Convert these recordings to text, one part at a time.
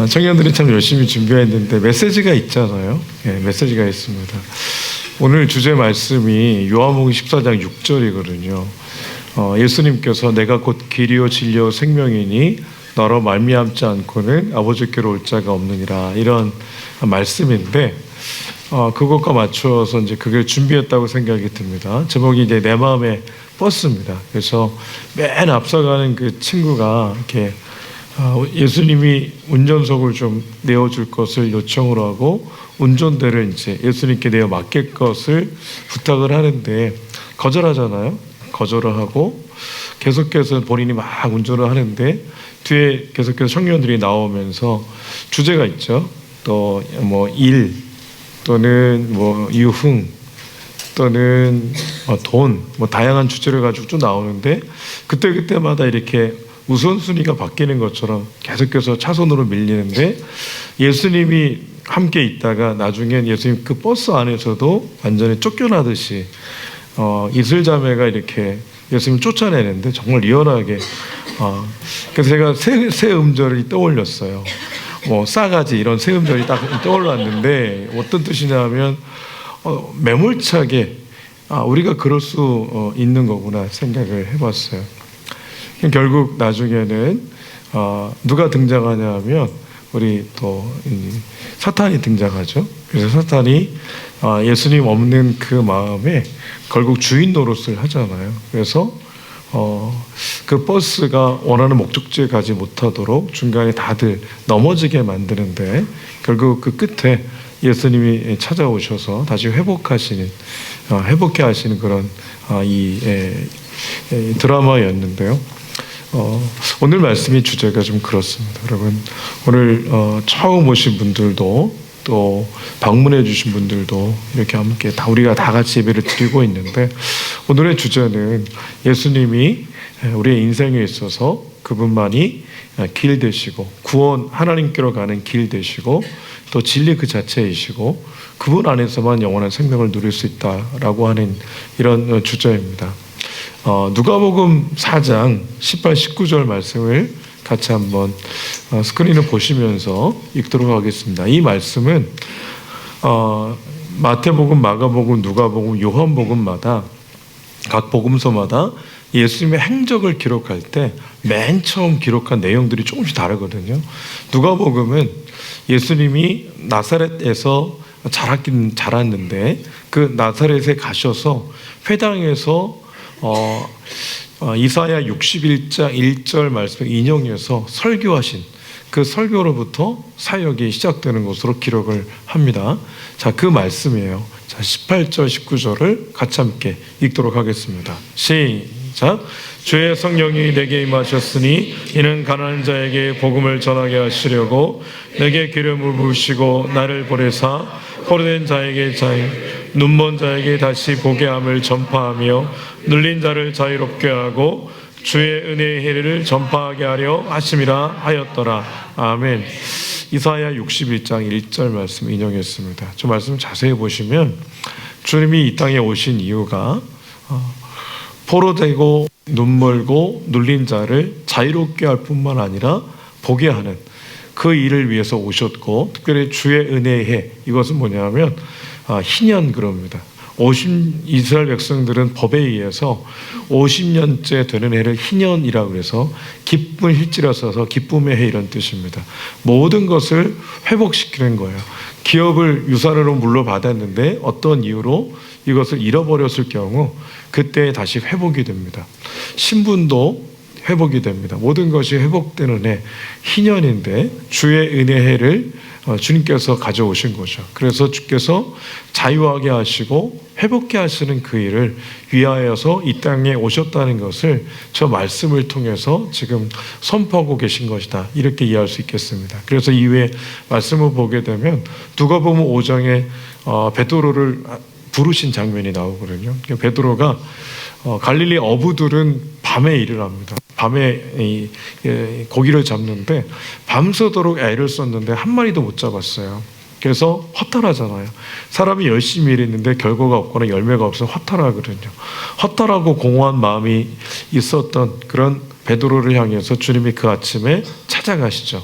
청년들이 참 열심히 준비했는데 메시지가 있잖아요. 메시지가 있습니다. 오늘 주제 말씀이 요한복음 14장 6절이거든요. 예수님께서 내가 곧 길이요 진리요 생명이니 너로 말미암지 않고는 아버지께로 올 자가 없느니라, 이런 말씀인데 그것과 맞춰서 이제 그걸 준비했다고 생각이 듭니다. 제목이 이제 내 마음의 버스입니다. 그래서 맨 앞서가는 그 친구가 이렇게 예수님이 운전석을 좀 내어줄 것을 요청을 하고 운전대를 이제 예수님께 내어 맡길 것을 부탁을 하는데 거절하잖아요. 거절을 하고 계속해서 본인이 막 운전을 하는데 뒤에 계속해서 청년들이 나오면서 주제가 있죠. 또 뭐 일 또는 뭐 유흥 또는 돈, 뭐 다양한 주제를 가지고 쭉 나오는데 그때마다 이렇게 우선순위가 바뀌는 것처럼 계속해서 차선으로 밀리는데 예수님이 함께 있다가 나중엔 예수님 그 버스 안에서도 완전히 쫓겨나듯이 이슬자매가 이렇게 예수님 쫓아내는데 정말 리얼하게 그래서 제가 새 음절이 떠올렸어요. 뭐 싸가지 이런 새 음절이 딱 떠올랐는데 어떤 뜻이냐면 매몰차게 우리가 그럴 수 있는 거구나 생각을 해봤어요. 결국 나중에는 누가 등장하냐 하면 우리 또 사탄이 등장하죠. 그래서 사탄이 예수님 없는 그 마음에 결국 주인 노릇을 하잖아요. 그래서 그 버스가 원하는 목적지에 가지 못하도록 중간에 다들 넘어지게 만드는데 결국 그 끝에 예수님이 찾아오셔서 다시 회복케 하시는 그런 이 드라마였는데요. 오늘 말씀의 주제가 좀 그렇습니다. 여러분, 오늘 처음 오신 분들도 또 방문해 주신 분들도 이렇게 함께 우리가 다 같이 예배를 드리고 있는데 오늘의 주제는 예수님이 우리의 인생에 있어서 그분만이 길 되시고 구원, 하나님께로 가는 길 되시고 또 진리 그 자체이시고 그분 안에서만 영원한 생명을 누릴 수 있다라고 하는 이런 주제입니다. 누가복음 4장 18, 19절 말씀을 같이 한번 스크린을 보시면서 읽도록 하겠습니다. 이 말씀은 마태복음, 마가복음, 누가복음, 요한복음마다 각 복음서마다 예수님의 행적을 기록할 때 맨 처음 기록한 내용들이 조금씩 다르거든요. 누가복음은 예수님이 나사렛에서 자랐는데 그 나사렛에 가셔서 회당에서 이사야 61장 1절 말씀을 인용해서 설교하신 그 설교로부터 사역이 시작되는 것으로 기록을 합니다. 자, 그 말씀이에요. 자, 18절 19절을 같이 함께 읽도록 하겠습니다. 시작. 주의 성령이 내게 임하셨으니 이는 가난한 자에게 복음을 전하게 하시려고 내게 기름을 부으시고 나를 보내사 포로된 자에게 눈먼 자에게 다시 보게 함을 전파하며 눌린 자를 자유롭게 하고 주의 은혜의 해를 전파하게 하려 하심이라 하였더라. 아멘. 이사야 61장 1절 말씀 인용했습니다. 저 말씀 자세히 보시면 주님이 이 땅에 오신 이유가 포로되고 눈멀고 눌린 자를 자유롭게 할 뿐만 아니라 보게 하는 그 일을 위해서 오셨고, 특별히 주의 은혜의 해, 이것은 뭐냐면 희년 그럽니다. 이스라엘 백성들은 법에 의해서 50년째 되는 해를 희년이라고 해서 기쁜 hil지라 써서 기쁨의 해 이런 뜻입니다. 모든 것을 회복시키는 거예요. 기업을 유산으로 물려받았는데 어떤 이유로 이것을 잃어버렸을 경우 그때 다시 회복이 됩니다. 신분도 회복이 됩니다. 모든 것이 회복되는 해, 희년인데 주의 은혜해를 주님께서 가져오신 거죠. 그래서 주께서 자유하게 하시고 회복케 하시는 그 일을 위하여서 이 땅에 오셨다는 것을 저 말씀을 통해서 지금 선포하고 계신 것이다, 이렇게 이해할 수 있겠습니다. 그래서 이후에 말씀을 보게 되면 누가복음 5장에 베드로를 부르신 장면이 나오거든요. 베드로가 갈릴리 어부들은 밤에 일을 합니다. 밤에 고기를 잡는데 밤새도록 애를 썼는데 한 마리도 못 잡았어요. 그래서 허탈하잖아요. 사람이 열심히 일했는데 결과가 없거나 열매가 없으면 허탈하거든요. 허탈하고 공허한 마음이 있었던 그런 베드로를 향해서 주님이 그 아침에 찾아가시죠.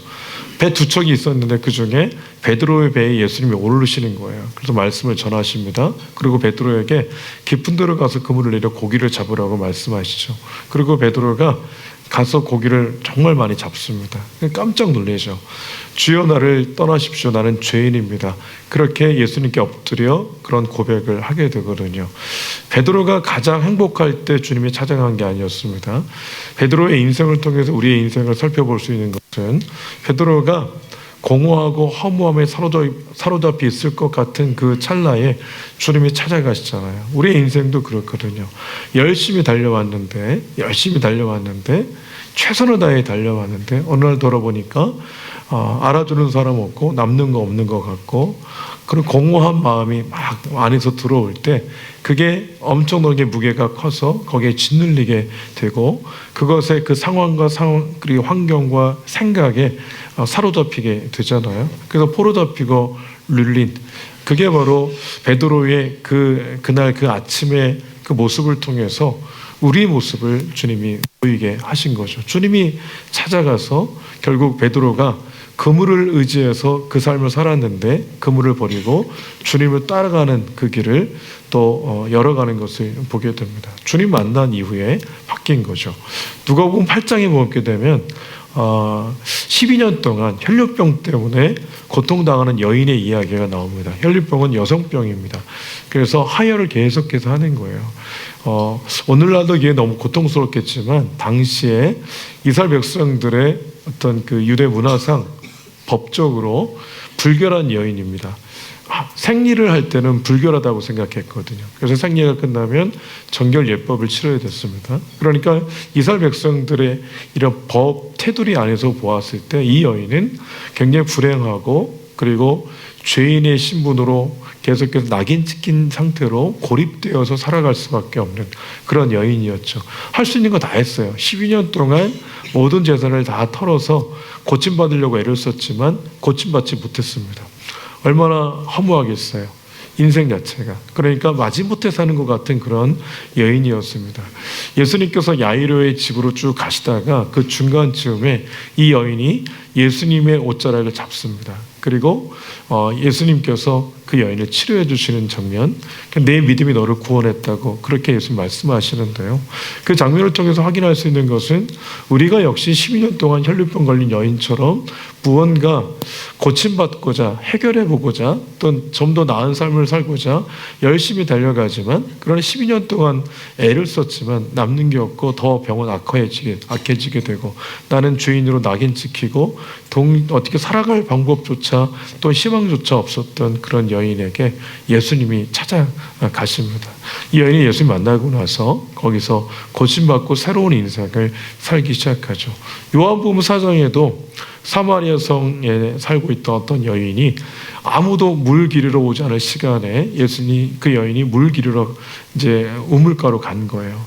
배 두 척이 있었는데 그 중에 베드로의 배에 예수님이 오르시는 거예요. 그래서 말씀을 전하십니다. 그리고 베드로에게 깊은 데로 가서 그물을 내려 고기를 잡으라고 말씀하시죠. 그리고 베드로가 가서 고기를 정말 많이 잡습니다. 깜짝 놀라죠. 주여 나를 떠나십시오. 나는 죄인입니다. 그렇게 예수님께 엎드려 그런 고백을 하게 되거든요. 베드로가 가장 행복할 때 주님이 찾아간 게 아니었습니다. 베드로의 인생을 통해서 우리의 인생을 살펴볼 수 있는 것은 베드로가 공허하고 허무함에 사로잡혀 있을 것 같은 그 찰나에 주님이 찾아가시잖아요. 우리의 인생도 그렇거든요. 열심히 달려왔는데 최선을 다해 달려왔는데 어느 날 돌아보니까 알아주는 사람 없고 남는 거 없는 것 같고 그런 공허한 마음이 막 안에서 들어올 때 그게 엄청나게 무게가 커서 거기에 짓눌리게 되고 그것에 그 상황과 그리고 환경과 생각에 사로잡히게 되잖아요. 그래서 포로잡히고 눌린 그게 바로 베드로의 그날 그 아침의 그 모습을 통해서 우리 모습을 주님이 보이게 하신 거죠. 주님이 찾아가서 결국 베드로가 그물을 의지해서 그 삶을 살았는데 그물을 버리고 주님을 따라가는 그 길을 또 열어가는 것을 보게 됩니다. 주님 만난 이후에 바뀐 거죠. 누가복음 8장에 보게 되면 12년 동안 혈류병 때문에 고통당하는 여인의 이야기가 나옵니다. 혈류병은 여성병입니다. 그래서 하혈을 계속해서 하는 거예요. 오늘날도 이게 너무 고통스럽겠지만 당시에 이스라엘 백성들의 어떤 그 유대 문화상 법적으로 불결한 여인입니다. 생리를 할 때는 불결하다고 생각했거든요. 그래서 생리가 끝나면 정결 예법을 치러야 됐습니다. 그러니까 이스라엘 백성들의 이런 법 테두리 안에서 보았을 때 이 여인은 굉장히 불행하고 그리고 죄인의 신분으로 계속해서 낙인 찍힌 상태로 고립되어서 살아갈 수밖에 없는 그런 여인이었죠. 할 수 있는 거 다 했어요. 12년 동안 모든 재산을 다 털어서 고침받으려고 애를 썼지만 고침받지 못했습니다. 얼마나 허무하겠어요. 인생 자체가. 그러니까 마지못해 사는 것 같은 그런 여인이었습니다. 예수님께서 야이로의 집으로 쭉 가시다가 그 중간쯤에 이 여인이 예수님의 옷자락을 잡습니다. 그리고 예수님께서 그 여인을 치료해 주시는 장면, 내 믿음이 너를 구원했다고 그렇게 예수님 말씀하시는데요. 그 장면을 통해서 확인할 수 있는 것은 우리가 역시 12년 동안 혈류병 걸린 여인처럼 무언가 고침받고자 해결해보고자 또 좀 더 나은 삶을 살고자 열심히 달려가지만 그러나 12년 동안 애를 썼지만 남는 게 없고 더 병은 악해지게 되고 나는 죄인으로 낙인 찍히고 어떻게 살아갈 방법조차 또 희망조차 없었던 그런 여인에게 예수님이 찾아가십니다. 이 여인이 예수님 만나고 나서 거기서 고침받고 새로운 인생을 살기 시작하죠. 요한복음 4장에도 사마리아 성에 살고 있던 어떤 여인이 아무도 물 기르러 오지 않을 시간에 그 여인이 물 기르러 이제 우물가로 간 거예요.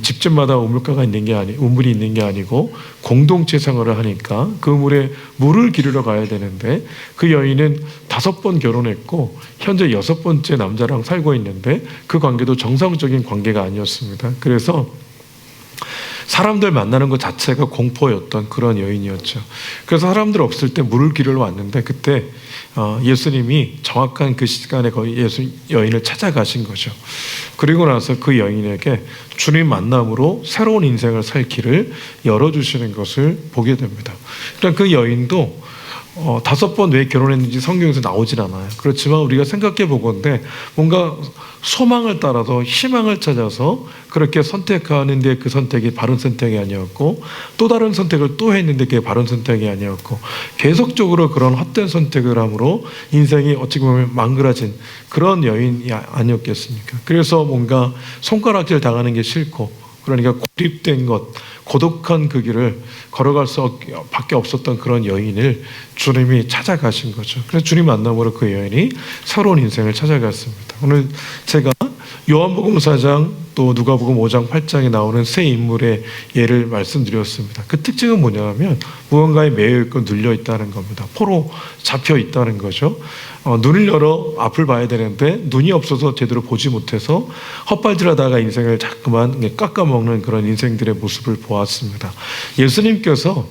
집집마다 우물이 있는 게 아니고 공동체 생활을 하니까 그 물에 물을 기르러 가야 되는데 그 여인은 5번 결혼했고 현재 6번째 남자랑 살고 있는데 그 관계도 정상적인 관계가 아니었습니다. 그래서 사람들 만나는 것 자체가 공포였던 그런 여인이었죠. 그래서 사람들 없을 때 물을 기르러 왔는데 그때 예수님이 정확한 그 시간에 거의 여인을 찾아가신 거죠. 그리고 나서 그 여인에게 주님 만남으로 새로운 인생을 살 길을 열어주시는 것을 보게 됩니다. 그러니까 그 여인도 5번 왜 결혼했는지 성경에서 나오진 않아요. 그렇지만 우리가 생각해 보건대 뭔가 소망을 따라서 희망을 찾아서 그렇게 선택하는데 그 선택이 바른 선택이 아니었고 또 다른 선택을 또 했는데 그게 바른 선택이 아니었고 계속적으로 그런 헛된 선택을 함으로 인생이 어찌 보면 망그러진 그런 여인이 아니었겠습니까? 그래서 뭔가 손가락질 당하는 게 싫고 그러니까 고립된 것 고독한 그 길을 걸어갈 수밖에 없었던 그런 여인을 주님이 찾아가신 거죠. 그래서 주님 만남으로 그 여인이 새로운 인생을 찾아갔습니다. 오늘 제가 요한복음 4장 또 누가복음 5장 8장에 나오는 세 인물의 예를 말씀드렸습니다. 그 특징은 뭐냐면 무언가에 매여 있고 눌려 있다는 겁니다. 포로 잡혀 있다는 거죠. 눈을 열어 앞을 봐야 되는데 눈이 없어서 제대로 보지 못해서 헛발질하다가 인생을 자꾸만 깎아먹는 그런 인생들의 모습을 보았습니다. 예수님께서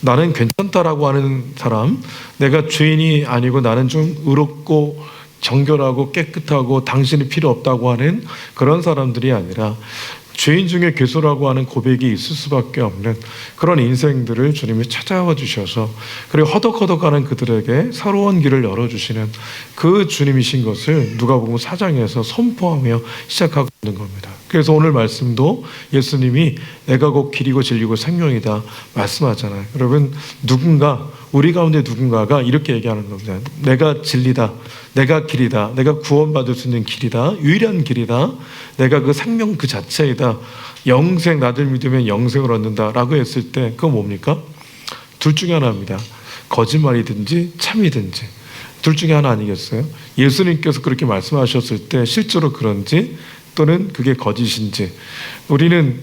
나는 괜찮다라고 하는 사람, 내가 죄인이 아니고 나는 좀 의롭고 정결하고 깨끗하고 당신이 필요 없다고 하는 그런 사람들이 아니라 죄인 중에 괴수라고 하는 고백이 있을 수밖에 없는 그런 인생들을 주님이 찾아와 주셔서 그리고 허덕허덕하는 그들에게 새로운 길을 열어주시는 그 주님이신 것을 누가복음 4장에서 선포하며 시작하고 있는 겁니다. 그래서 오늘 말씀도 예수님이 내가 곧 길이고 진리고 생명이다 말씀하잖아요. 여러분, 누군가 우리 가운데 누군가가 이렇게 얘기하는 겁니다. 내가 진리다, 내가 길이다, 내가 구원받을 수 있는 길이다, 유일한 길이다, 내가 그 생명 그 자체이다, 영생, 나를 믿으면 영생을 얻는다 라고 했을 때 그건 뭡니까? 둘 중에 하나입니다. 거짓말이든지 참이든지 둘 중에 하나 아니겠어요? 예수님께서 그렇게 말씀하셨을 때 실제로 그런지 또는 그게 거짓인지 우리는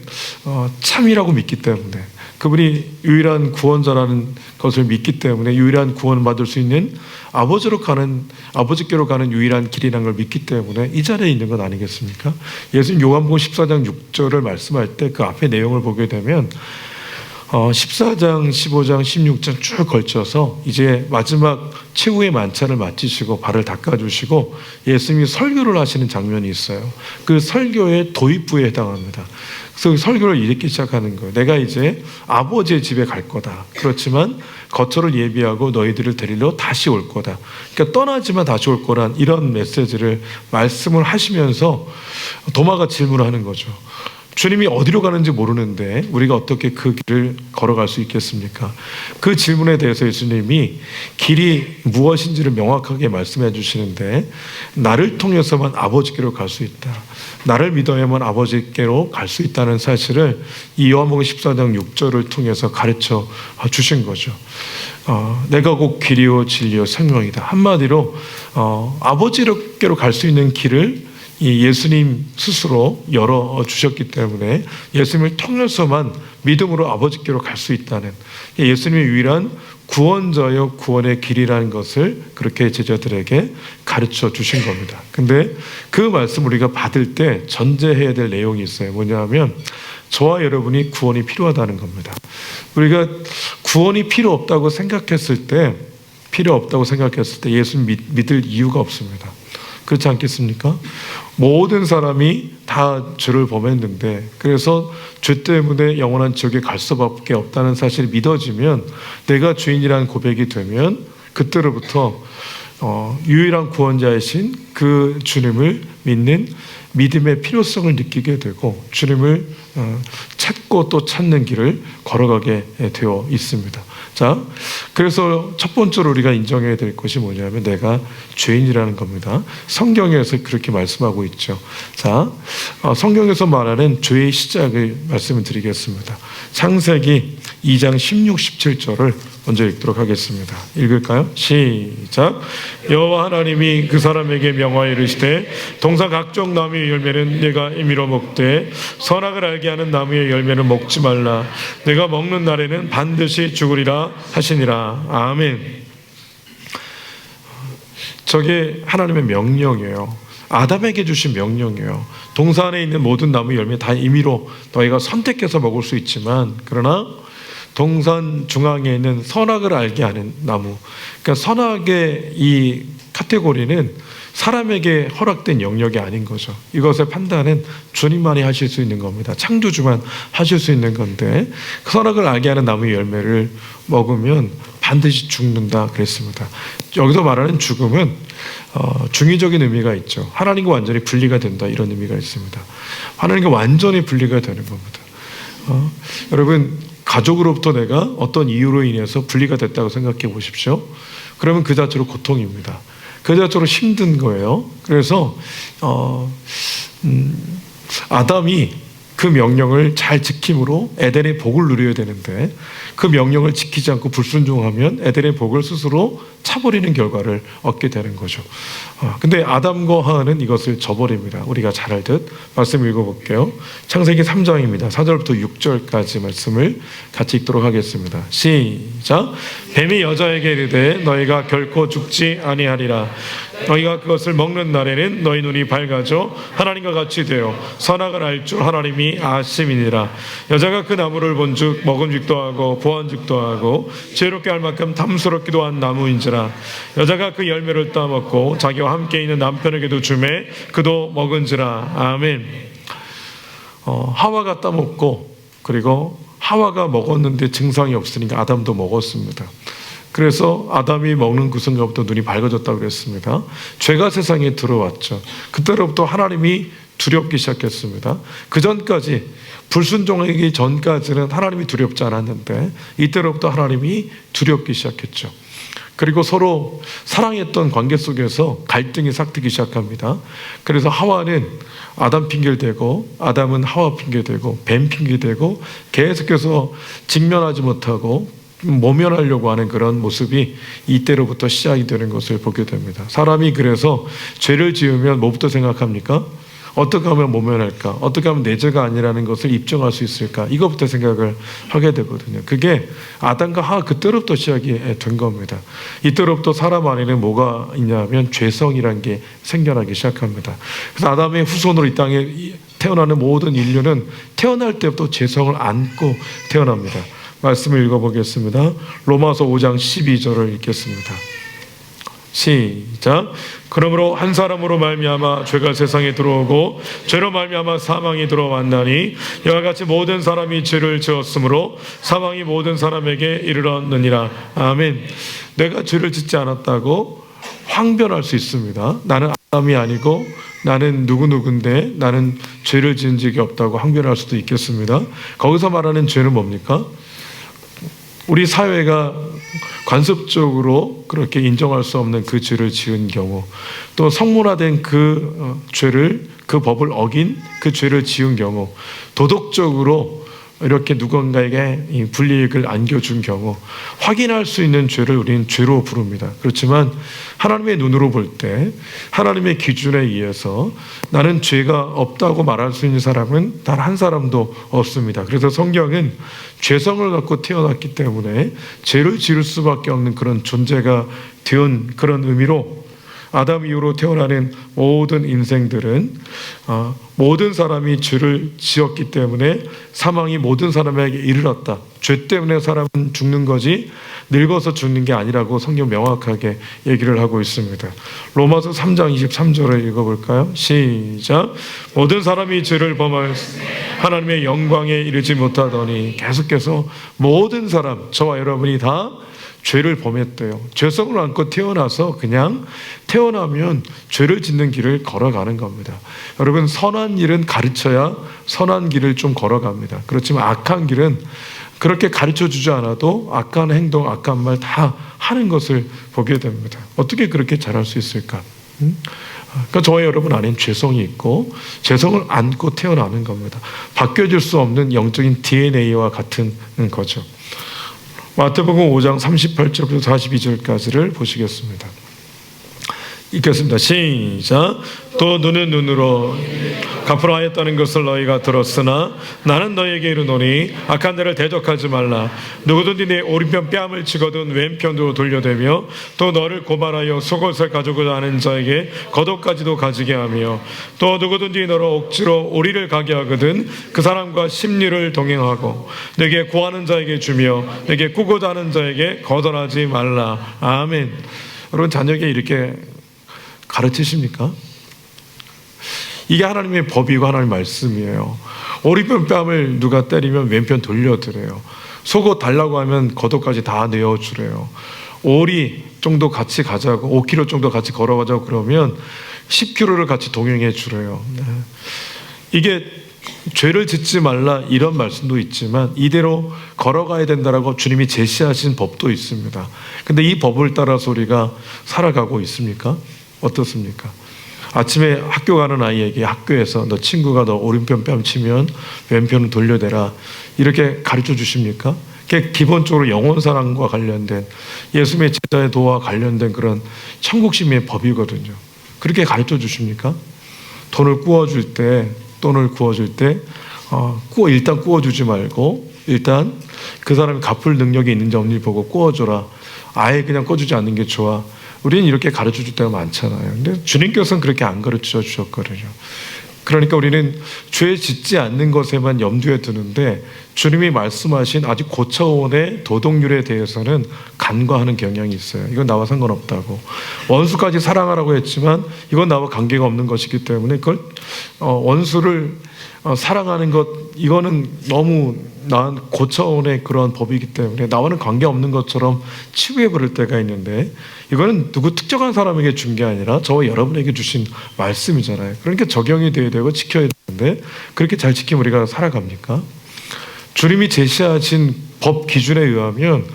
참이라고 믿기 때문에 그분이 유일한 구원자라는 것을 믿기 때문에 유일한 구원을 받을 수 있는 아버지께로 가는 유일한 길이라는 걸 믿기 때문에 이 자리에 있는 건 아니겠습니까? 예수님 요한복음 14장 6절을 말씀할 때 그 앞에 내용을 보게 되면 14장, 15장, 16장 쭉 걸쳐서 이제 마지막 최후의 만찬을 마치시고 발을 닦아주시고 예수님이 설교를 하시는 장면이 있어요. 그 설교의 도입부에 해당합니다. 그래서 설교를 이렇게 시작하는 거예요. 내가 이제 아버지의 집에 갈 거다. 그렇지만 거처를 예비하고 너희들을 데리러 다시 올 거다. 그러니까 떠나지만 다시 올 거란 이런 메시지를 말씀을 하시면서 도마가 질문을 하는 거죠. 주님이 어디로 가는지 모르는데 우리가 어떻게 그 길을 걸어갈 수 있겠습니까? 그 질문에 대해서 예수님이 길이 무엇인지를 명확하게 말씀해 주시는데 나를 통해서만 아버지께로 갈 수 있다. 나를 믿어야만 아버지께로 갈 수 있다는 사실을 이 요한복음 14장 6절을 통해서 가르쳐 주신 거죠. 내가 곧 길이요 진리요 생명이다. 한마디로 아버지께로 갈 수 있는 길을 이 예수님 스스로 열어주셨기 때문에 예수님을 통해서만 믿음으로 아버지께로 갈 수 있다는 예수님의 유일한 구원자여 구원의 길이라는 것을 그렇게 제자들에게 가르쳐 주신 겁니다. 근데 그 말씀 우리가 받을 때 전제해야 될 내용이 있어요. 뭐냐면 저와 여러분이 구원이 필요하다는 겁니다. 우리가 구원이 필요 없다고 생각했을 때 예수님 믿을 이유가 없습니다. 그렇지 않겠습니까? 모든 사람이 다 죄를 범했는데 그래서 죄 때문에 영원한 지옥에 갈 수밖에 없다는 사실이 믿어지면 내가 죄인이라는 고백이 되면 그때로부터 유일한 구원자이신 그 주님을 믿는 믿음의 필요성을 느끼게 되고 주님을 찾고 또 찾는 길을 걸어가게 되어 있습니다. 자, 그래서 첫 번째로 우리가 인정해야 될 것이 뭐냐면 내가 죄인이라는 겁니다. 성경에서 그렇게 말씀하고 있죠. 자, 성경에서 말하는 죄의 시작을 말씀을 드리겠습니다. 창세기 2장 16, 17절을 먼저 읽도록 하겠습니다. 읽을까요? 시작. 여호와 하나님이 그 사람에게 명하여 이르시되 동산 각종 나무의 열매는 네가 임의로 먹되 선악을 알게 하는 나무의 열매는 먹지 말라. 네가 먹는 날에는 반드시 죽으리라 하시니라. 아멘. 저게 하나님의 명령이에요. 아담에게 주신 명령이에요. 동산에 있는 모든 나무 열매 다 임의로 너희가 선택해서 먹을 수 있지만 그러나 동산 중앙에 있는 선악을 알게 하는 나무, 그러니까 선악의 이 카테고리는 사람에게 허락된 영역이 아닌 거죠. 이것의 판단은 주님만이 하실 수 있는 겁니다. 창조주만 하실 수 있는 건데 선악을 알게 하는 나무의 열매를 먹으면 반드시 죽는다 그랬습니다. 여기서 말하는 죽음은 중의적인 의미가 있죠. 하나님과 완전히 분리가 된다 이런 의미가 있습니다. 하나님과 완전히 분리가 되는 겁니다. 여러분 가족으로부터 내가 어떤 이유로 인해서 분리가 됐다고 생각해 보십시오. 그러면 그 자체로 고통입니다. 그 자체로 힘든 거예요. 그래서 아담이 그 명령을 잘 지킴으로 에덴의 복을 누려야 되는데 그 명령을 지키지 않고 불순종하면 에덴의 복을 스스로 차버리는 결과를 얻게 되는 거죠. 근데 아담과 하와는 이것을 저버립니다. 우리가 잘 알듯 말씀 읽어볼게요. 창세기 3장입니다. 4절부터 6절까지 말씀을 같이 읽도록 하겠습니다. 시작. 뱀이 여자에게 이르되 너희가 결코 죽지 아니하리라. 너희가 그것을 먹는 날에는 너희 눈이 밝아져 하나님과 같이 되어 선악을 알 줄 하나님이 아심이니라. 여자가 그 나무를 본즉 먹음직도 하고 보안직도 하고 지혜롭게 할 만큼 탐스럽기도 한 나무인지라. 여자가 그 열매를 따먹고 자기와 함께 있는 남편에게도 주매 그도 먹은지라. 아멘. 하와가 따먹고, 그리고 하와가 먹었는데 증상이 없으니까 아담도 먹었습니다. 그래서 아담이 먹는 그 순간부터 눈이 밝아졌다고 그랬습니다. 죄가 세상에 들어왔죠. 그때로부터 하나님이 두렵기 시작했습니다. 그 전까지, 불순종하기 전까지는 하나님이 두렵지 않았는데 이때로부터 하나님이 두렵기 시작했죠. 그리고 서로 사랑했던 관계 속에서 갈등이 싹트기 시작합니다. 그래서 하와는 아담 핑계대고, 아담은 하와 핑계대고, 뱀 핑계대고, 계속해서 직면하지 못하고 모면하려고 하는 그런 모습이 이때로부터 시작이 되는 것을 보게 됩니다. 사람이 그래서 죄를 지으면 뭐부터 생각합니까? 어떻게 하면 모면할까? 어떻게 하면 내 죄가 아니라는 것을 입증할 수 있을까? 이것부터 생각을 하게 되거든요. 그게 아담과 하와 그때로부터 시작이 된 겁니다. 이때로부터 사람 안에는 뭐가 있냐면 죄성이라는 게 생겨나기 시작합니다. 그래서 아담의 후손으로 이 땅에 태어나는 모든 인류는 태어날 때부터 죄성을 안고 태어납니다. 말씀을 읽어보겠습니다. 로마서 5장 12절을 읽겠습니다. 시작. 그러므로 한 사람으로 말미암아 죄가 세상에 들어오고 죄로 말미암아 사망이 들어왔나니 이와 같이 모든 사람이 죄를 지었으므로 사망이 모든 사람에게 이르렀느니라. 아멘. 내가 죄를 짓지 않았다고 황변할 수 있습니다. 나는 아담이 아니고 나는 누구누구인데 나는 죄를 지은 적이 없다고 항변할 수도 있겠습니다. 거기서 말하는 죄는 뭡니까? 우리 사회가 관습적으로 그렇게 인정할 수 없는 그 죄를 지은 경우, 또 성문화된 그 죄를, 그 법을 어긴 그 죄를 지은 경우, 도덕적으로 이렇게 누군가에게 불이익을 안겨준 경우, 확인할 수 있는 죄를 우리는 죄로 부릅니다. 그렇지만 하나님의 눈으로 볼 때, 하나님의 기준에 의해서 나는 죄가 없다고 말할 수 있는 사람은 단 한 사람도 없습니다. 그래서 성경은 죄성을 갖고 태어났기 때문에 죄를 지을 수밖에 없는 그런 존재가 된 그런 의미로 아담 이후로 태어나는 모든 인생들은 모든 사람이 죄를 지었기 때문에 사망이 모든 사람에게 이르렀다. 죄 때문에 사람은 죽는 거지 늙어서 죽는 게 아니라고 성경 명확하게 얘기를 하고 있습니다. 로마서 3장 23절을 읽어볼까요? 시작. 모든 사람이 죄를 범하여 하나님의 영광에 이르지 못하더니, 계속해서 모든 사람, 저와 여러분이 다 죄를 범했대요. 죄성을 안고 태어나서 그냥 태어나면 죄를 짓는 길을 걸어가는 겁니다. 여러분, 선한 일은 가르쳐야 선한 길을 좀 걸어갑니다. 그렇지만 악한 길은 그렇게 가르쳐주지 않아도 악한 행동, 악한 말 다 하는 것을 보게 됩니다. 어떻게 그렇게 잘할 수 있을까? 그러니까 저와 여러분 안에는 죄성이 있고 죄성을 안고 태어나는 겁니다. 바뀌어질 수 없는 영적인 DNA와 같은 거죠. 마태복음 5장 38절부터 42절까지를 보시겠습니다. 읽겠습니다. 시작. 또 눈은 눈으로 갚으라 하였다는 것을 너희가 들었으나 나는 너희에게 이르노니 악한 자를 대적하지 말라. 누구든지 내 오른편 뺨을 치거든 왼편도 돌려대며 또 너를 고발하여 속옷을 가져오고자 하는 자에게 겉옷까지도 가지게 하며 또 누구든지 너를 억지로 오리를 가게 하거든 그 사람과 심리를 동행하고 내게 구하는 자에게 주며 내게 꾸고자 하는 자에게 거절하지 말라. 아멘. 여러분, 자녀에게 이렇게 가르치십니까? 이게 하나님의 법이고 하나님의 말씀이에요. 오른편 뺨을 누가 때리면 왼편 돌려드려요. 속옷 달라고 하면 겉옷까지 다 내어주래요. 오리 정도 같이 가자고, 5km 정도 같이 걸어가자고 그러면 10km를 같이 동행해 주래요. 이게 죄를 짓지 말라 이런 말씀도 있지만 이대로 걸어가야 된다라고 주님이 제시하신 법도 있습니다. 근데 이 법을 따라서 우리가 살아가고 있습니까? 어떻습니까? 아침에 학교 가는 아이에게 학교에서 너 친구가 너 오른편 뺨 치면 왼편은 돌려대라 이렇게 가르쳐 주십니까? 그게 기본적으로 영혼 사랑과 관련된 예수님의 제자의 도와 관련된 그런 천국심의 법이거든요. 그렇게 가르쳐 주십니까? 돈을 구워줄 때 일단 구워주지 말고 일단 그 사람이 갚을 능력이 있는지 없는지 보고 구워줘라. 아예 그냥 꺼주지 않는 게 좋아. 우리는 이렇게 가르쳐 줄 때가 많잖아요. 근데 주님께서는 그렇게 안 가르쳐 주셨거든요. 그러니까 우리는 죄 짓지 않는 것에만 염두에 두는데 주님이 말씀하신 아주 고차원의 도덕률에 대해서는 간과하는 경향이 있어요. 이건 나와 상관없다고. 원수까지 사랑하라고 했지만 이건 나와 관계가 없는 것이기 때문에 그걸 원수를 사랑하는 것, 이거는 너무 고차원의 그런 법이기 때문에 나와는 관계없는 것처럼 치부해버릴 때가 있는데, 이거는 누구 특정한 사람에게 준 게 아니라 저와 여러분에게 주신 말씀이잖아요. 그러니까 적용이 돼야 되고 지켜야 되는데, 그렇게 잘 지키면 우리가 살아갑니까? 주님이 제시하신 법 기준에 의하면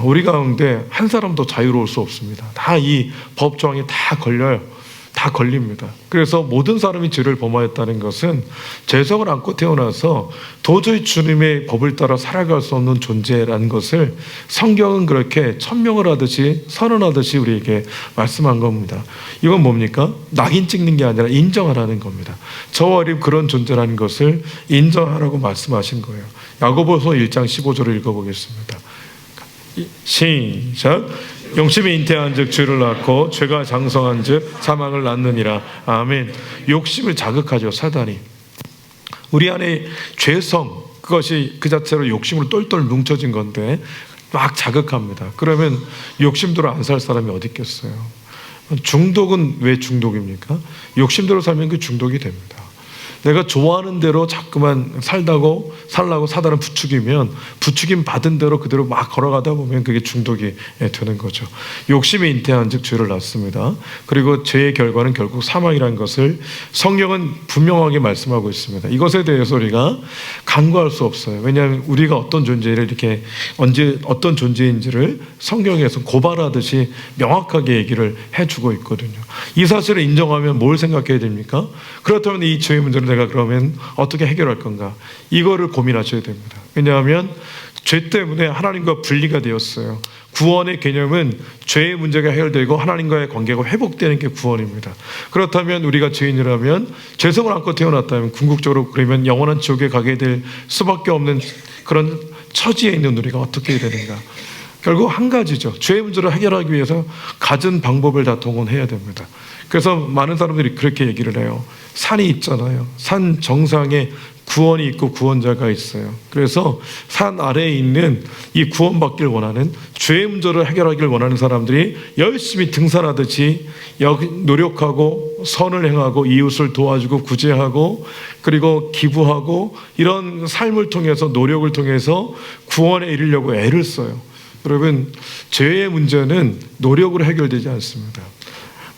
우리 가운데 한 사람도 자유로울 수 없습니다. 다 이 법 조항이 다 걸려요. 다 걸립니다. 그래서 모든 사람이 죄를 범하였다는 것은 죄성을 안고 태어나서 도저히 주님의 법을 따라 살아갈 수 없는 존재라는 것을 성경은 그렇게 천명을 하듯이 선언하듯이 우리에게 말씀한 겁니다. 이건 뭡니까? 낙인 찍는 게 아니라 인정하라는 겁니다. 저와 우리 그런 존재라는 것을 인정하라고 말씀하신 거예요. 야고보서 1장 15절을 읽어보겠습니다. 시작. 욕심이 잉태한 즉 죄를 낳고 죄가 장성한 즉 사망을 낳느니라. 아멘. 욕심을 자극하죠, 사단이. 우리 안에 죄성, 그것이 그 자체로 욕심으로 똘똘 뭉쳐진 건데 막 자극합니다. 그러면 욕심대로 안 살 사람이 어디 있겠어요? 중독은 왜 중독입니까? 욕심대로 살면 그 중독이 됩니다. 내가 좋아하는 대로 자꾸만 살려고 사단을 부추기면 부추김 받은 대로 그대로 막 걸어가다 보면 그게 중독이 되는 거죠. 욕심이 잉태한 즉 죄를 낳습니다. 그리고 죄의 결과는 결국 사망이라는 것을 성경은 분명하게 말씀하고 있습니다. 이것에 대해서 우리가 간과할 수 없어요. 왜냐하면 우리가 어떤 존재를 이렇게 언제 어떤 존재인지를 성경에서 고발하듯이 명확하게 얘기를 해주고 있거든요. 이 사실을 인정하면 뭘 생각해야 됩니까? 그렇다면 이 죄의 문제는 내가 그러면 어떻게 해결할 건가? 이거를 고민하셔야 됩니다. 왜냐하면 죄 때문에 하나님과 분리가 되었어요. 구원의 개념은 죄의 문제가 해결되고 하나님과의 관계가 회복되는 게 구원입니다. 그렇다면 우리가 죄인이라면 죄성을 안고 태어났다면 궁극적으로 그러면 영원한 지옥에 가게 될 수밖에 없는 그런 처지에 있는 우리가 어떻게 해야 되는가? 결국 한 가지죠. 죄의 문제를 해결하기 위해서 갖은 방법을 다 동원해야 됩니다. 그래서 많은 사람들이 그렇게 얘기를 해요. 산이 있잖아요. 산 정상에 구원이 있고 구원자가 있어요. 그래서 산 아래에 있는 이 구원받기를 원하는 죄의 문제를 해결하기를 원하는 사람들이 열심히 등산하듯이 노력하고 선을 행하고 이웃을 도와주고 구제하고 그리고 기부하고 이런 삶을 통해서 노력을 통해서 구원에 이르려고 애를 써요. 여러분, 죄의 문제는 노력으로 해결되지 않습니다.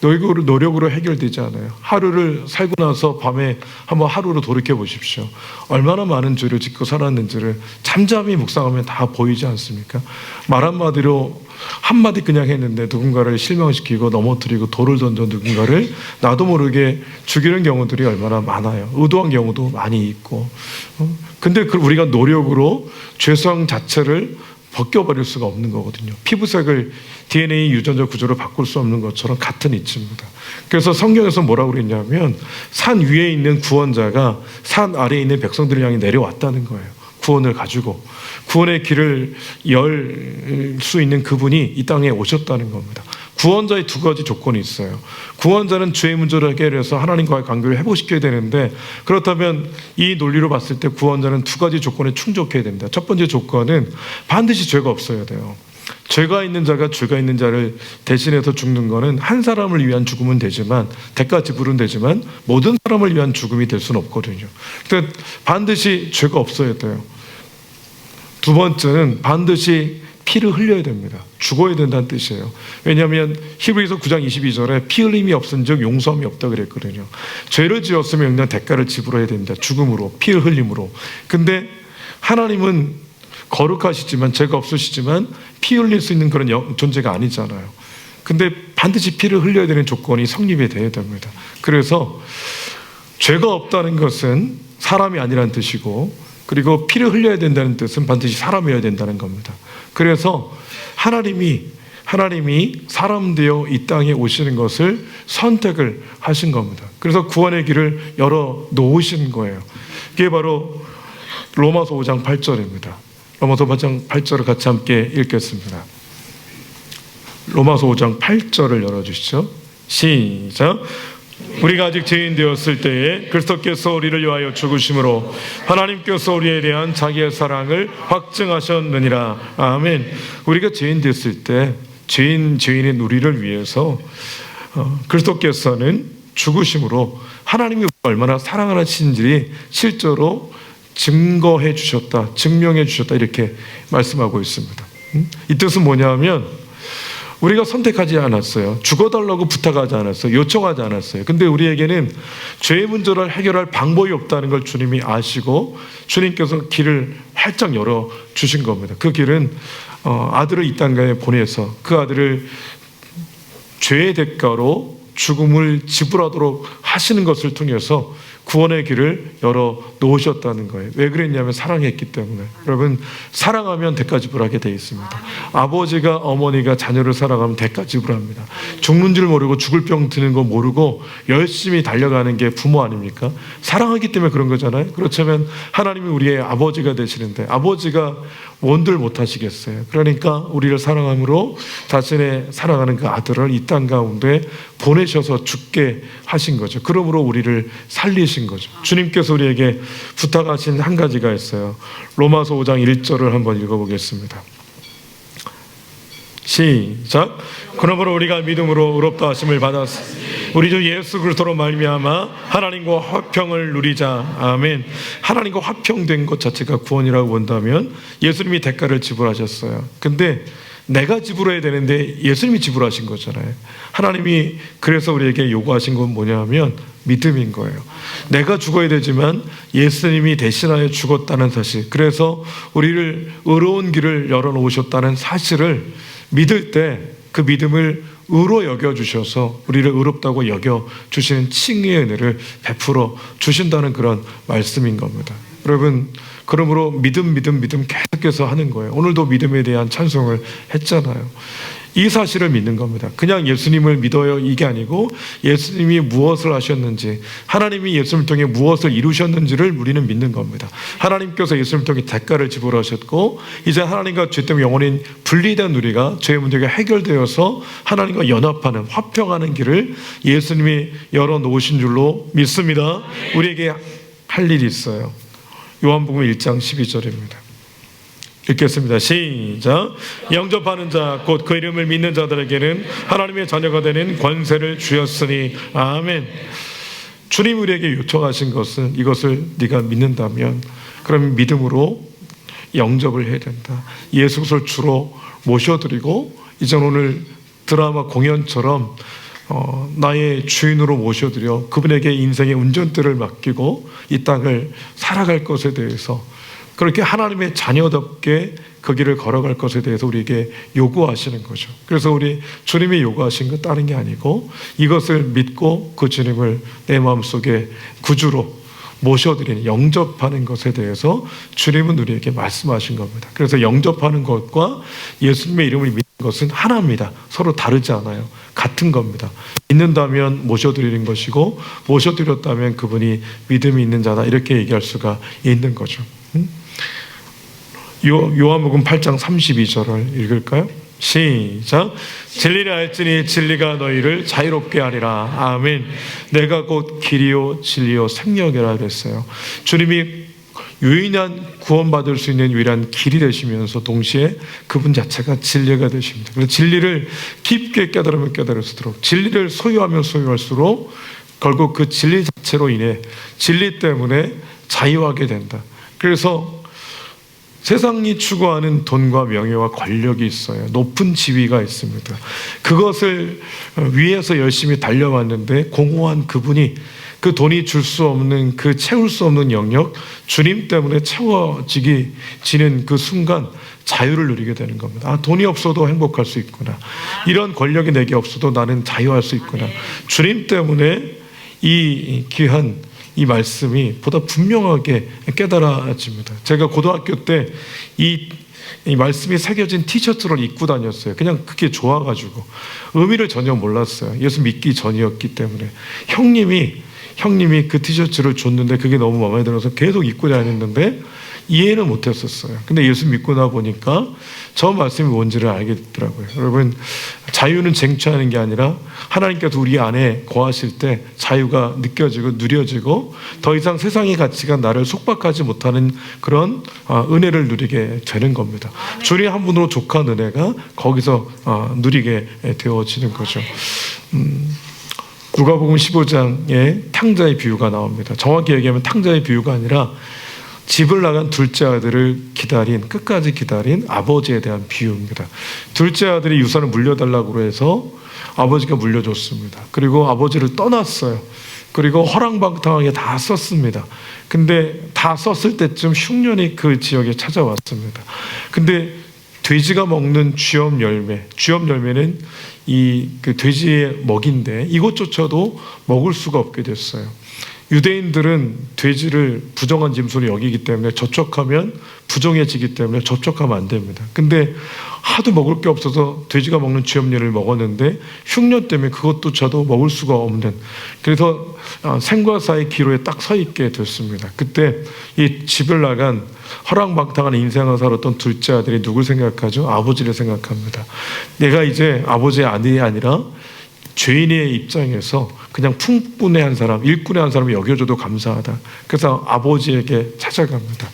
노력으로 해결되지 않아요. 하루를 살고 나서 밤에 한번 하루로 돌이켜 보십시오. 얼마나 많은 죄를 짓고 살았는지를 잠잠히 묵상하면 다 보이지 않습니까? 말 한마디로 한마디 그냥 했는데 누군가를 실망시키고 넘어뜨리고 돌을 던져 누군가를 나도 모르게 죽이는 경우들이 얼마나 많아요. 의도한 경우도 많이 있고. 근데 우리가 노력으로 죄성 자체를 벗겨버릴 수가 없는 거거든요. 피부색을 DNA 유전자 구조를 바꿀 수 없는 것처럼 같은 이치입니다. 그래서 성경에서 뭐라고 그랬냐면 산 위에 있는 구원자가 산 아래에 있는 백성들을 향해 내려왔다는 거예요. 구원을 가지고 구원의 길을 열 수 있는 그분이 이 땅에 오셨다는 겁니다. 구원자의 두 가지 조건이 있어요. 구원자는 죄의 문제를 해결해서 하나님과의 관계를 회복시켜야 되는데, 그렇다면 이 논리로 봤을 때 구원자는 두 가지 조건에 충족해야 됩니다. 첫 번째 조건은 반드시 죄가 없어야 돼요. 죄가 있는 자가 죄가 있는 자를 대신해서 죽는 것은 한 사람을 위한 죽음은 되지만, 대가 지불은 되지만 모든 사람을 위한 죽음이 될 수는 없거든요. 그러니까 반드시 죄가 없어야 돼요. 두 번째는 반드시 피를 흘려야 됩니다. 죽어야 된다는 뜻이에요. 왜냐하면 히브리서 9장 22절에 피 흘림이 없은즉 용서함이 없다 그랬거든요. 죄를 지었으면 그냥 대가를 지불해야 됩니다. 죽음으로, 피를 흘림으로. 근데 하나님은 거룩하시지만 죄가 없으시지만 피 흘릴 수 있는 그런 존재가 아니잖아요. 근데 반드시 피를 흘려야 되는 조건이 성립이 돼야 됩니다. 그래서 죄가 없다는 것은 사람이 아니란 뜻이고, 그리고 피를 흘려야 된다는 뜻은 반드시 사람이어야 된다는 겁니다. 그래서 하나님이 사람 되어 이 땅에 오시는 것을 선택을 하신 겁니다. 그래서 구원의 길을 열어 놓으신 거예요. 이게 바로 로마서 5장 8절입니다. 로마서 5장 8절을 같이 함께 읽겠습니다. 로마서 5장 8절을 열어주시죠. 시작. 우리가 아직 죄인 되었을 때에 그리스도께서 우리를 위하여 죽으심으로 하나님께서 우리에 대한 자기의 사랑을 확증하셨느니라. 아멘. 우리가 죄인 됐을 때 죄인인 우리를 위해서 그리스도께서는 죽으심으로 하나님이 얼마나 사랑하시는지 실제로 증거해 주셨다, 증명해 주셨다, 이렇게 말씀하고 있습니다. 이 뜻은 뭐냐면 우리가 선택하지 않았어요. 죽어달라고 부탁하지 않았어요. 요청하지 않았어요. 근데 우리에게는 죄의 문제를 해결할 방법이 없다는 걸 주님이 아시고 주님께서 길을 활짝 열어 주신 겁니다. 그 길은 아들을 이 땅에 보내서 그 아들을 죄의 대가로 죽음을 지불하도록 하시는 것을 통해서 구원의 길을 열어 놓으셨다는 거예요. 왜 그랬냐면 사랑했기 때문에. 여러분, 사랑하면 대가 지불하게 되어 있습니다. 아버지가 어머니가 자녀를 사랑하면 대가 지불합니다. 죽는 줄 모르고 죽을 병 드는 거 모르고 열심히 달려가는 게 부모 아닙니까? 사랑하기 때문에 그런 거잖아요. 그렇다면 하나님이 우리의 아버지가 되시는데 아버지가 원들 못하시겠어요. 그러니까 우리를 사랑함으로 자신의 사랑하는 그 아들을 이 땅 가운데 보내셔서 죽게 하신 거죠. 그러므로 우리를 살리신 거죠. 주님께서 우리에게 부탁하신 한 가지가 있어요. 로마서 5장 1절을 한번 읽어보겠습니다. 시작. 그러므로 우리가 믿음으로 의롭다 하심을 받았으니 우리 주 예수 그리스도로 말미암아 하나님과 화평을 누리자. 아멘. 하나님과 화평된 것 자체가 구원이라고 본다면 예수님이 대가를 지불하셨어요. 근데 내가 지불해야 되는데 예수님이 지불하신 거잖아요. 하나님이 그래서 우리에게 요구하신 건 뭐냐면 믿음인 거예요. 내가 죽어야 되지만 예수님이 대신하여 죽었다는 사실, 그래서 우리를 의로운 길을 열어놓으셨다는 사실을 믿을 때 그 믿음을 의로 여겨주셔서 우리를 의롭다고 여겨주시는 칭의의 은혜를 베풀어 주신다는 그런 말씀인 겁니다. 여러분, 그러므로 믿음 계속해서 하는 거예요. 오늘도 믿음에 대한 찬송을 했잖아요. 이 사실을 믿는 겁니다. 그냥 예수님을 믿어요 이게 아니고 예수님이 무엇을 하셨는지, 하나님이 예수님을 통해 무엇을 이루셨는지를 우리는 믿는 겁니다. 하나님께서 예수님을 통해 대가를 지불하셨고 이제 하나님과 죄 때문에 영원히 분리된 우리가 죄의 문제가 해결되어서 하나님과 연합하는, 화평하는 길을 예수님이 열어놓으신 줄로 믿습니다. 우리에게 할 일이 있어요. 요한복음 1장 12절입니다. 읽겠습니다. 시작. 영접하는 자 곧 그 이름을 믿는 자들에게는 하나님의 자녀가 되는 권세를 주셨으니. 아멘. 주님 우리에게 요청하신 것은 이것을 네가 믿는다면 그럼 믿음으로 영접을 해야 된다. 예수 그리스도를 주로 모셔드리고 이제 오늘 드라마 공연처럼 나의 주인으로 모셔드려 그분에게 인생의 운전대를 맡기고 이 땅을 살아갈 것에 대해서, 그렇게 하나님의 자녀답게 그 길을 걸어갈 것에 대해서 우리에게 요구하시는 거죠. 그래서 우리 주님이 요구하신 건 다른 게 아니고 이것을 믿고 그 주님을 내 마음속에 구주로 모셔드리는, 영접하는 것에 대해서 주님은 우리에게 말씀하신 겁니다. 그래서 영접하는 것과 예수님의 이름을 믿는 것은 하나입니다. 서로 다르지 않아요. 같은 겁니다. 믿는다면 모셔드리는 것이고 모셔드렸다면 그분이 믿음이 있는 자다, 이렇게 얘기할 수가 있는 거죠. 요한복음 8장 32절을 읽을까요? 시작. 진리를 알지니 진리가 너희를 자유롭게 하리라. 아멘. 내가 곧 길이요 진리요 생명이라 그랬어요. 주님이 유일한 구원받을 수 있는 유일한 길이 되시면서 동시에 그분 자체가 진리가 되십니다. 그래서 진리를 깊게 깨달으면 깨달을수록, 진리를 소유하면 소유할수록 결국 그 진리 자체로 인해 진리 때문에 자유하게 된다. 그래서 세상이 추구하는 돈과 명예와 권력이 있어요. 높은 지위가 있습니다. 그것을 위해서 열심히 달려왔는데 공허한 그분이 그 돈이 줄 수 없는, 그 채울 수 없는 영역, 주님 때문에 채워지는 그 순간 자유를 누리게 되는 겁니다. 아, 돈이 없어도 행복할 수 있구나. 이런 권력이 내게 없어도 나는 자유할 수 있구나. 주님 때문에 이 귀한 이 말씀이 보다 분명하게 깨달아집니다. 제가 고등학교 때 이 말씀이 새겨진 티셔츠를 입고 다녔어요. 그냥 그게 좋아가지고 의미를 전혀 몰랐어요. 예수 믿기 전이었기 때문에. 형님이 그 티셔츠를 줬는데 그게 너무 마음에 들어서 계속 입고 다녔는데 이해는 못했었어요. 근데 예수 믿고 나 보니까 저 말씀이 뭔지를 알게 됐더라고요. 여러분, 자유는 쟁취하는 게 아니라 하나님께서 우리 안에 거하실 때 자유가 느껴지고 누려지고 더 이상 세상의 가치가 나를 속박하지 못하는 그런 은혜를 누리게 되는 겁니다. 주님 한 분으로 족한 은혜가 거기서 누리게 되어지는 거죠. 누가복음 15장에 탕자의 비유가 나옵니다. 정확히 얘기하면 탕자의 비유가 아니라 집을 나간 둘째 아들을 끝까지 기다린 아버지에 대한 비유입니다. 둘째 아들이 유산을 물려달라고 해서 아버지가 물려줬습니다. 그리고 아버지를 떠났어요. 그리고 허랑방탕하게 다 썼습니다. 근데 다 썼을 때쯤 흉년이 그 지역에 찾아왔습니다. 근데 돼지가 먹는 쥐엄 열매는 그 돼지의 먹인데 이것조차도 먹을 수가 없게 됐어요. 유대인들은 돼지를 부정한 짐승으로 여기기 때문에 접촉하면 부정해지기 때문에 접촉하면 안 됩니다. 근데 하도 먹을 게 없어서 돼지가 먹는 쥐엄열을 먹었는데 흉년 때문에 그것조차도 먹을 수가 없는, 그래서 생과 사의 기로에 딱 서 있게 됐습니다. 그때 이 집을 나간 허랑방탕한 인생을 살았던 둘째 아들이 누굴 생각하죠? 아버지를 생각합니다. 내가 이제 아버지의 아들이 아니라 죄인의 입장에서 그냥 품꾼의 한 사람, 일꾼의 한 사람을 여겨줘도 감사하다. 그래서 아버지에게 찾아갑니다.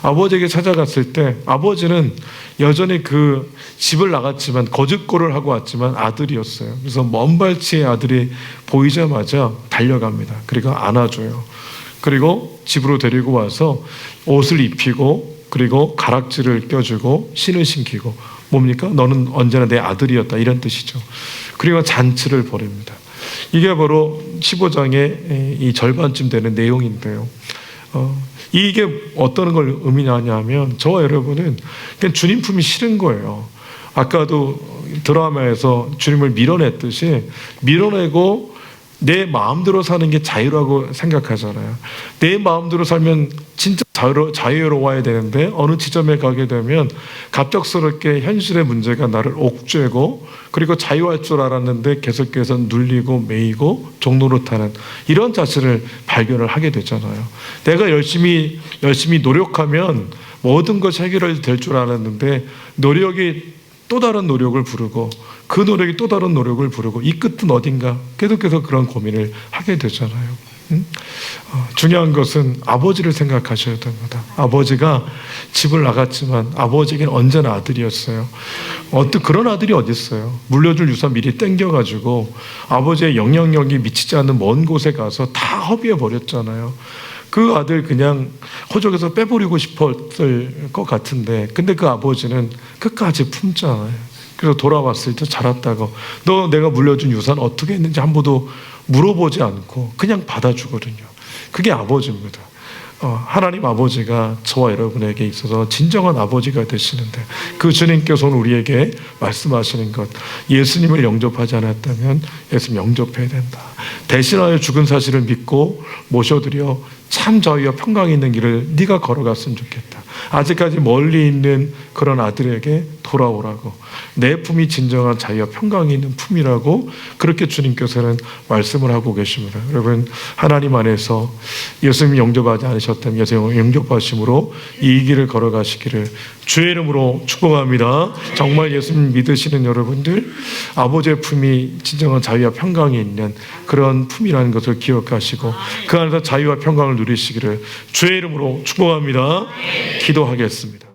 아버지에게 찾아갔을 때 아버지는 여전히 그 집을 나갔지만 거짓골을 하고 왔지만 아들이었어요. 그래서 먼 발치의 아들이 보이자마자 달려갑니다. 그리고 안아줘요. 그리고 집으로 데리고 와서 옷을 입히고 그리고 가락지를 껴주고 신을 신기고, 뭡니까? 너는 언제나 내 아들이었다, 이런 뜻이죠. 그리고 잔치를 벌입니다. 이게 바로 15장의 이 절반쯤 되는 내용인데요. 이게 어떤 걸 의미하냐면 저와 여러분은 그냥 주님 품이 싫은 거예요. 아까도 드라마에서 주님을 밀어냈듯이 밀어내고 내 마음대로 사는 게 자유라고 생각하잖아요. 내 마음대로 살면 진짜 자유로워야 되는데 어느 지점에 가게 되면 갑작스럽게 현실의 문제가 나를 옥죄고, 그리고 자유할 줄 알았는데 계속해서 눌리고 매이고 종로로 타는 이런 자신을 발견을 하게 되잖아요. 내가 열심히 노력하면 모든 것이 해결될 줄 알았는데 노력이 또 다른 노력을 부르고 그 노력이 또 다른 노력을 부르고 이 끝은 어딘가, 계속해서 그런 고민을 하게 되잖아요. 중요한 것은 아버지를 생각하셔야 됩니다. 아버지가 집을 나갔지만 아버지에게는 언제나 아들이었어요. 그런 아들이 어디 있어요? 물려줄 유산 미리 땡겨가지고 아버지의 영향력이 미치지 않는 먼 곳에 가서 다 허비해 버렸잖아요. 그 아들 그냥 호적에서 빼버리고 싶었을 것 같은데, 근데 그 아버지는 끝까지 품잖아요. 그래서 돌아왔을 때 자랐다고, 너 내가 물려준 유산 어떻게 했는지 한 번도 물어보지 않고 그냥 받아주거든요. 그게 아버지입니다. 하나님 아버지가 저와 여러분에게 있어서 진정한 아버지가 되시는데, 그 주님께서는 우리에게 말씀하시는 것, 예수님을 영접하지 않았다면 예수님 영접해야 된다. 대신하여 죽은 사실을 믿고 모셔드려 참 자유와 평강이 있는 길을 네가 걸어갔으면 좋겠다. 아직까지 멀리 있는 그런 아들에게 돌아오라고, 내 품이 진정한 자유와 평강이 있는 품이라고 그렇게 주님께서는 말씀을 하고 계십니다. 여러분, 하나님 안에서 예수님 영접하지 않으셨다면 예수님 영접하심으로 이 길을 걸어가시기를 주의 이름으로 축복합니다. 정말 예수님 믿으시는 여러분들, 아버지의 품이 진정한 자유와 평강이 있는 그런 품이라는 것을 기억하시고 그 안에서 자유와 평강을 누리시기를 주의 이름으로 축복합니다. 기도하겠습니다.